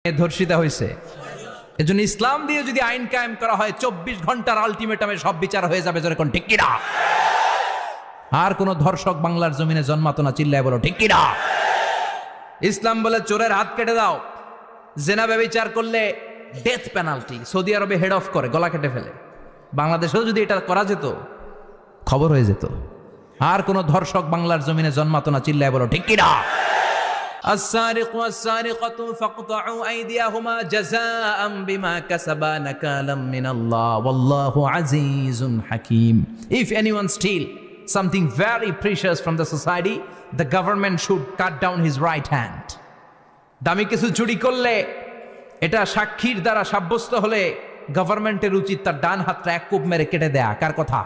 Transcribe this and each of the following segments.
ধর্ষিতা হয়েছে। এজন্য ইসলাম দিয়ে যদি আইন কায়েম করা হয় 24 ঘন্টার আলটিমেটামে সব বিচার হয়ে যাবে, যেরকম ঠিক কিনা? আর কোন ধর্ষক বাংলার জমিনে জন্মাতো না, চিল্লায় বলো ঠিক কিনা? ইসলাম বলে চোরের হাত কেটে দাও, জেনা ব্যভিচার করলে ডেথ পেনাল্টি। সৌদি আরবে হেড অফ করে, গলা কেটে ফেলে। বাংলাদেশেও যদি এটা করা যেত, খবর হয়ে যেত। আর কোন ধর্ষক বাংলার জমিনে জন্মাতো না, চিল্লায় বলো ঠিক কিনা? السارق والسارقة فاقطعوا أيديهما جزاء بما كسبا نكالا من الله والله عزيز حكيم. If anyone steal something very precious from the society, the government should cut down his right hand. দামি কিছু চুরি করলে এটা সাক্ষীর দ্বারা সাব্যস্ত হলে গভর্নমেন্টের উচিত তার ডান হাতটা এক কোপ মেরে কেটে দেয়া। কার কথা?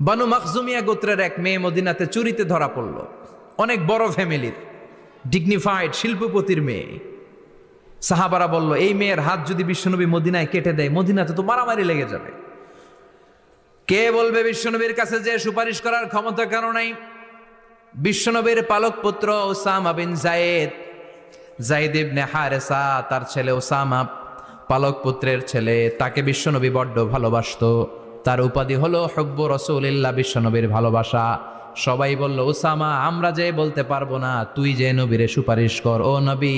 বানু মাখজুমিয়া গোত্রের এক মেয়ে মদিনাতে চুরিতে ধরা পড়ল। অনেক বড় ফ্যামিলির, ডিগনিফাইড শিল্পপতির মেয়ে। সাহাবারা বলল, এই মেয়ের হাত যদি বিশ্বনবী মদিনায় কেটে দেয়, মদিনাতে তো মারামারি লেগে যাবে। কে বলবে বিশ্বনবীর কাছে যে সুপারিশ করার ক্ষমতা কারো নাই? বিশ্বনবীর পালক পুত্র ওসামা বিন যায়েদ, যায়েদ ইবনে হারেসা, তার ছেলে ওসামা পালক পুত্রের ছেলে, তাকে বিশ্বনবী বড্ড ভালোবাসতো। তার উপাধি হলো হুব্বু রাসূলিল্লাহ, বিশ্বনবীর ভালোবাসা। সবাই বলল, ওসামা আমরা যে বলতে পারবো না, তুই যে নবীরে সুপারিশ কর। ও নবী,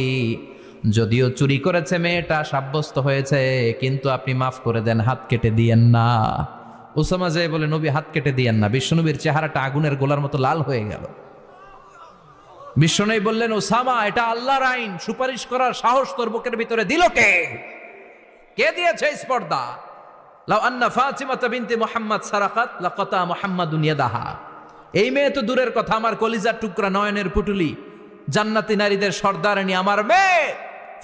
যদিও চুরি করেছে মেয়েটা, সাব্যস্ত হয়েছে, কিন্তু আপনি মাফ করে দেন, হাত কেটে দিয়েন না। ওসামা যে বলে, নবী হাত কেটে দিয়েন না। বিশ্বনবীর চেহারাটা আগুনের গোলার মতো লাল হয়ে গেল। বিশ্বনবী বললেন, ওসামা এটা আল্লাহর আইন, সুপারিশ করার সাহস তোর বুকের ভিতরে দিল কে? কে দিয়েছে স্পর্ধা? লাউ আন্না ফাতিমাতা বিনতে মুহাম্মদ সারাকাত লাকাতা মুহাম্মাদুন ইয়াদাহা। এই মেয়ে তো দূরের কথা, আমার কলিজার টুকরা, নয়নের পুটুলি, জান্নাতি নারীদের সর্দারানী আমার মেয়ে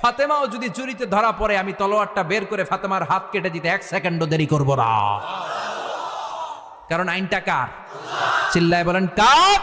ফাতেমাও যদি চুরিতে ধরা পড়ে, আমি তলোয়ারটা বের করে ফাতেমার হাত কেটে দিতে 1 সেকেন্ডও দেরি করব না। কারণ আইনটা কার? চিল্লায় বলেন কার?